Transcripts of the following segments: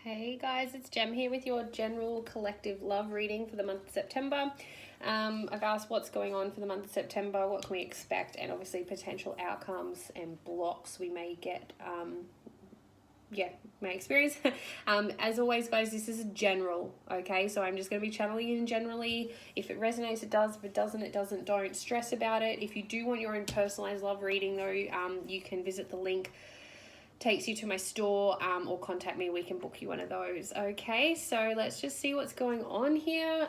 Hey guys, it's Jem here with your general collective love reading for the month of September. I've asked what's going on for the month of September, what can we expect, and obviously potential outcomes and blocks we may get, may experience. As always, guys, this is general, okay? So I'm just going to be channeling in generally. If it resonates, it does. If it doesn't, it doesn't. Don't stress about it. If you do want your own personalized love reading, though, you can visit the link takes you to my store, or contact me. We can book you one of those. Okay, so let's just see what's going on here.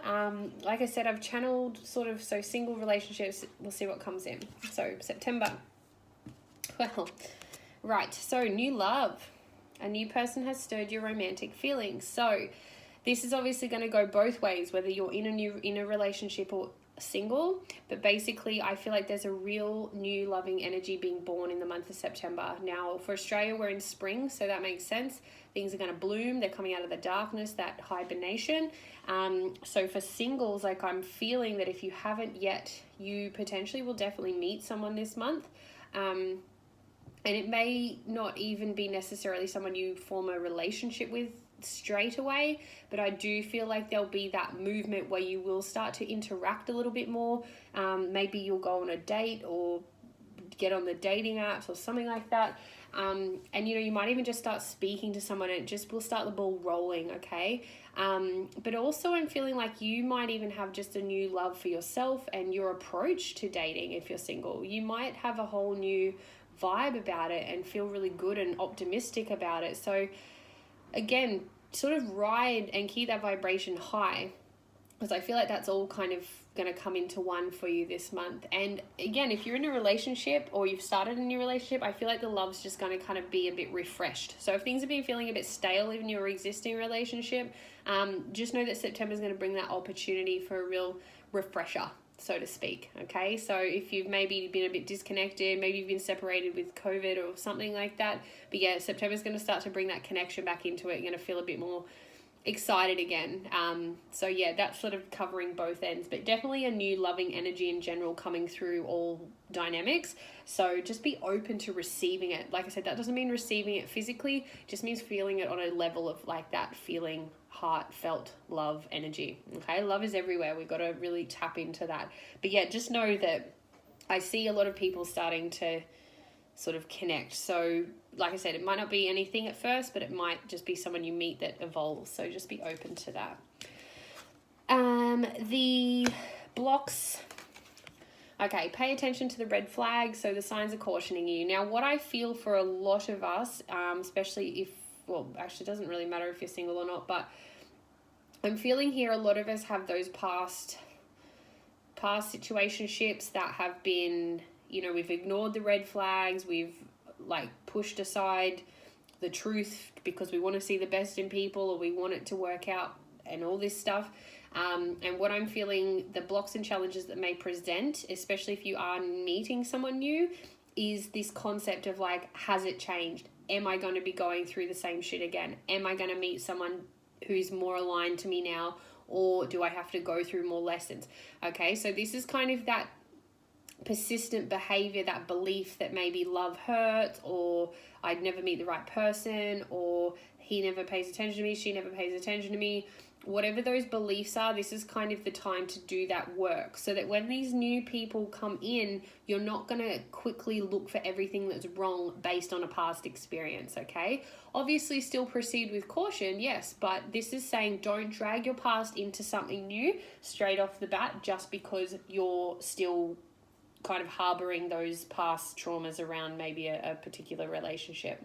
Like I said, I've channeled so single relationships. We'll see what comes in. So September. Well, right, so new love. A new person has stirred your romantic feelings. So this is obviously going to go both ways, whether you're in a relationship or single, but basically I feel like there's a real new loving energy being born in the month of September. Now for Australia, we're in spring, so that makes sense. Things are going to bloom. They're coming out of the darkness, that hibernation. So for singles, like, I'm feeling that if you haven't yet, you potentially will definitely meet someone this month. And it may not even be necessarily someone you form a relationship with straight away, but I do feel like there'll be that movement where you will start to interact a little bit more. Maybe you'll go on a date or get on the dating apps or something like that. And you might even just start speaking to someone, and it just will start the ball rolling, okay? But also I'm feeling like you might even have just a new love for yourself and your approach to dating. If you're single, you might have a whole new vibe about it and feel really good and optimistic about it. So again, sort of ride and keep that vibration high, because I feel like that's all kind of going to come into one for you this month. And again, if you're in a relationship or you've started a new relationship, I feel like the love's just going to kind of be a bit refreshed. So if things have been feeling a bit stale in your existing relationship, just know that September is going to bring that opportunity for a real refresher, so to speak. Okay, so if you've maybe been a bit disconnected, maybe you've been separated with COVID or something like that, but yeah, September's going to start to bring that connection back into it. You're going to feel a bit more excited again. So yeah, that's sort of covering both ends, but definitely a new loving energy in general coming through all dynamics. So just be open to receiving it. Like I said, that doesn't mean receiving it physically, just means feeling it on a level of like that feeling, heartfelt love energy. Okay, love is everywhere. We've got to really tap into that. But yeah, just know that I see a lot of people starting to sort of connect. So like I said, it might not be anything at first, but it might just be someone you meet that evolves. So just be open to that. The blocks. Okay, pay attention to the red flags. So the signs are cautioning you. Now, what I feel for a lot of us, especially actually it doesn't really matter if you're single or not, but I'm feeling here a lot of us have those past situationships that have been, we've ignored the red flags, we've like pushed aside the truth because we want to see the best in people, or we want it to work out and all this stuff. And what I'm feeling, the blocks and challenges that may present, especially if you are meeting someone new, is this concept of like, has it changed? Am I going to be going through the same shit again? Am I going to meet someone who's more aligned to me now? Or do I have to go through more lessons? Okay, so this is kind of that persistent behavior, that belief that maybe love hurts, or I'd never meet the right person, or he never pays attention to me, she never pays attention to me. Whatever those beliefs are, this is kind of the time to do that work, so that when these new people come in, you're not going to quickly look for everything that's wrong based on a past experience, okay? Obviously still proceed with caution, yes, but this is saying don't drag your past into something new straight off the bat just because you're still kind of harboring those past traumas around maybe a particular relationship.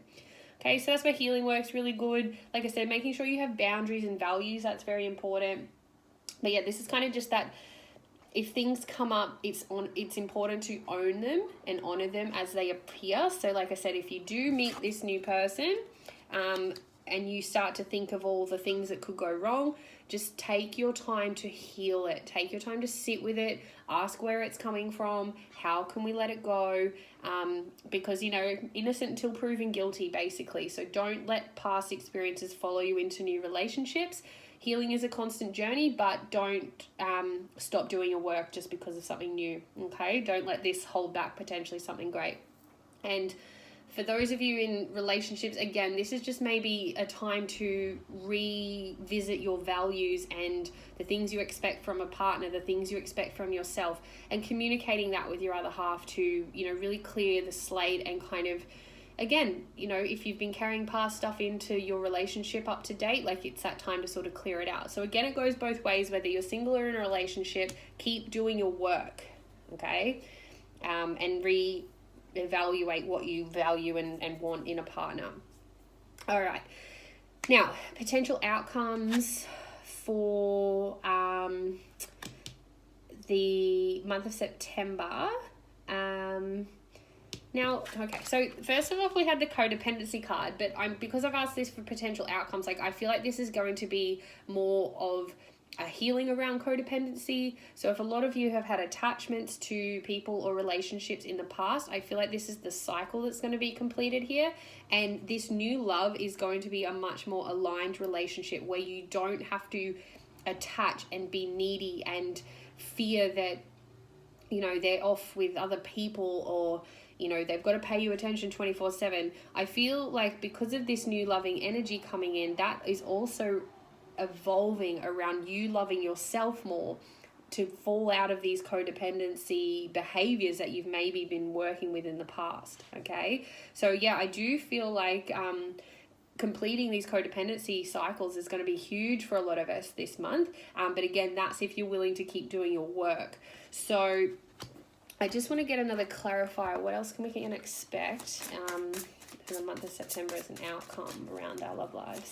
Okay, so that's where healing works really good. Like I said, making sure you have boundaries and values, that's very important. But yeah, this is kind of just that if things come up, it's important to own them and honor them as they appear. So like I said, if you do meet this new person, and you start to think of all the things that could go wrong, just take your time to heal it. Take your time to sit with it. Ask where it's coming from. How can we let it go? Because, innocent until proven guilty, basically. So don't let past experiences follow you into new relationships. Healing is a constant journey, but don't stop doing your work just because of something new, okay? Don't let this hold back potentially something great. And For those of you in relationships, again, this is just maybe a time to revisit your values and the things you expect from a partner, the things you expect from yourself, and communicating that with your other half to, you know, really clear the slate and kind of, again, you know, if you've been carrying past stuff into your relationship up to date, like it's that time to sort of clear it out. So again, it goes both ways, whether you're single or in a relationship, keep doing your work, okay? And evaluate what you value and want in a partner. All right. Now, potential outcomes for the month of September. Now, okay, so first of all, we had the codependency card, but because I've asked this for potential outcomes, like I feel like this is going to be more of a healing around codependency. So if a lot of you have had attachments to people or relationships in the past, I feel like this is the cycle that's going to be completed here. And this new love is going to be a much more aligned relationship where you don't have to attach and be needy and fear that, you know, they're off with other people or, you know, they've got to pay you attention 24/7. I feel like because of this new loving energy coming in, that is also evolving around you loving yourself more to fall out of these codependency behaviors that you've maybe been working with in the past. Okay, so yeah, I do feel like completing these codependency cycles is going to be huge for a lot of us this month, but again, that's if you're willing to keep doing your work. So I just want to get another clarifier. What else can we expect in the month of September as an outcome around our love lives?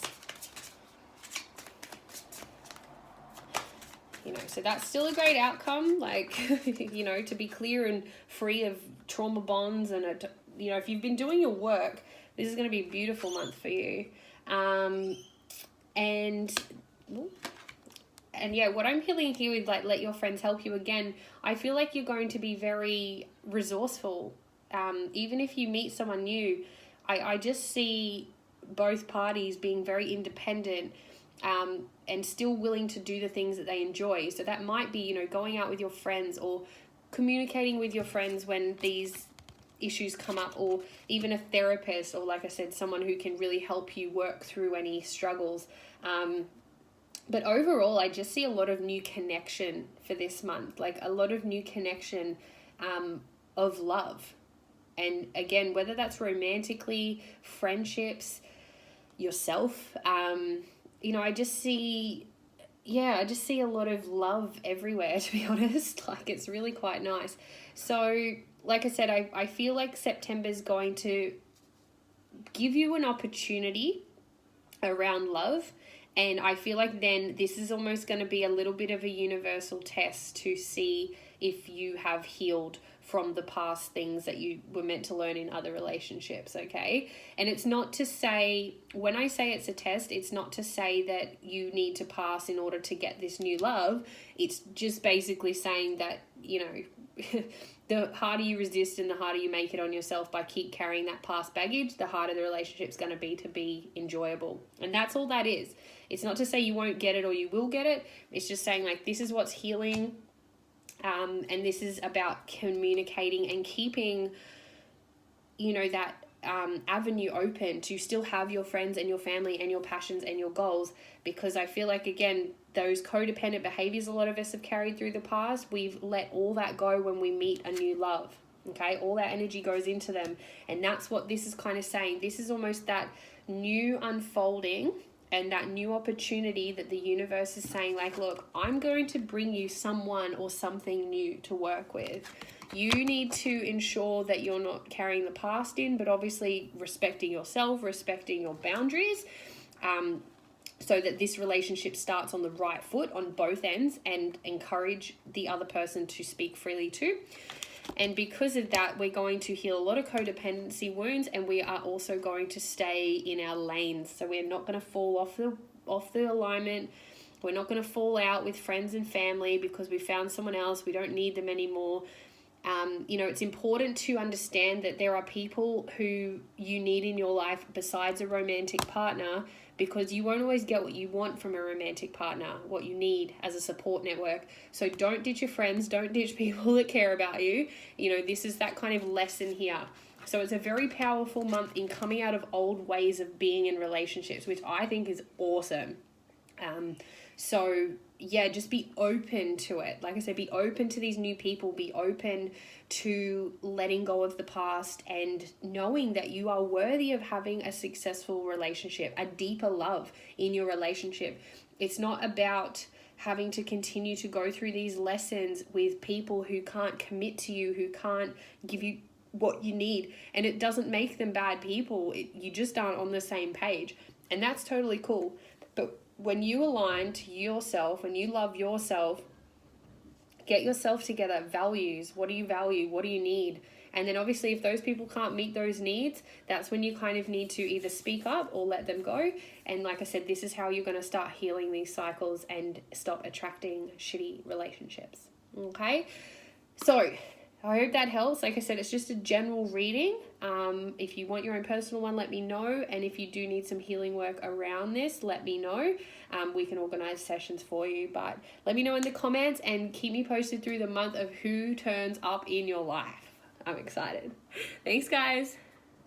You know, so that's still a great outcome, like, you know, to be clear and free of trauma bonds. And, you know, if you've been doing your work, this is going to be a beautiful month for you. And yeah, what I'm feeling here with, like, let your friends help you again, I feel like you're going to be very resourceful. Even if you meet someone new, I just see both parties being very independent, and still willing to do the things that they enjoy. So that might be, you know, going out with your friends or communicating with your friends when these issues come up, or even a therapist, or like I said, someone who can really help you work through any struggles. But overall, I just see a lot of new connection for this month, like a lot of new connection of love. And again, whether that's romantically, friendships, yourself, you know, I just see a lot of love everywhere, to be honest. Like, it's really quite nice. So, like I said, I feel like September's going to give you an opportunity around love. And I feel like then this is almost going to be a little bit of a universal test to see if you have healed from the past things that you were meant to learn in other relationships, okay? And it's not to say, when I say it's a test, it's not to say that you need to pass in order to get this new love. It's just basically saying that, you know, the harder you resist and the harder you make it on yourself by keep carrying that past baggage, the harder the relationship's going to be enjoyable. And that's all that is. It's not to say you won't get it or you will get it. It's just saying, like, this is what's healing. And this is about communicating and keeping, you know, that avenue open to still have your friends and your family and your passions and your goals. Because I feel like, again, those codependent behaviors a lot of us have carried through the past, we've let all that go when we meet a new love. Okay, all that energy goes into them. And that's what this is kind of saying. This is almost that new unfolding and that new opportunity that the universe is saying, like, look, I'm going to bring you someone or something new to work with. You need to ensure that you're not carrying the past in, but obviously respecting yourself, respecting your boundaries, so that this relationship starts on the right foot on both ends, and encourage the other person to speak freely too. And because of that, we're going to heal a lot of codependency wounds, and we are also going to stay in our lanes. So we're not going to fall off the alignment. We're not going to fall out with friends and family because we found someone else. We don't need them anymore. You know, it's important to understand that there are people who you need in your life besides a romantic partner, because you won't always get what you want from a romantic partner, what you need as a support network. So don't ditch your friends, don't ditch people that care about you. You know, this is that kind of lesson here. So it's a very powerful month in coming out of old ways of being in relationships, which I think is awesome. So yeah, just be open to it. Like I said, be open to these new people, be open to letting go of the past and knowing that you are worthy of having a successful relationship, a deeper love in your relationship. It's not about having to continue to go through these lessons with people who can't commit to you, who can't give you what you need. And it doesn't make them bad people. You just aren't on the same page. And that's totally cool. But when you align to yourself, when you love yourself, get yourself together, values, what do you value, what do you need? And then obviously if those people can't meet those needs, that's when you kind of need to either speak up or let them go. And like I said, this is how you're going to start healing these cycles and stop attracting shitty relationships. Okay? So I hope that helps. Like I said, it's just a general reading. If you want your own personal one, let me know. And if you do need some healing work around this, let me know. We can organize sessions for you. But let me know in the comments and keep me posted through the month of who turns up in your life. I'm excited. Thanks, guys.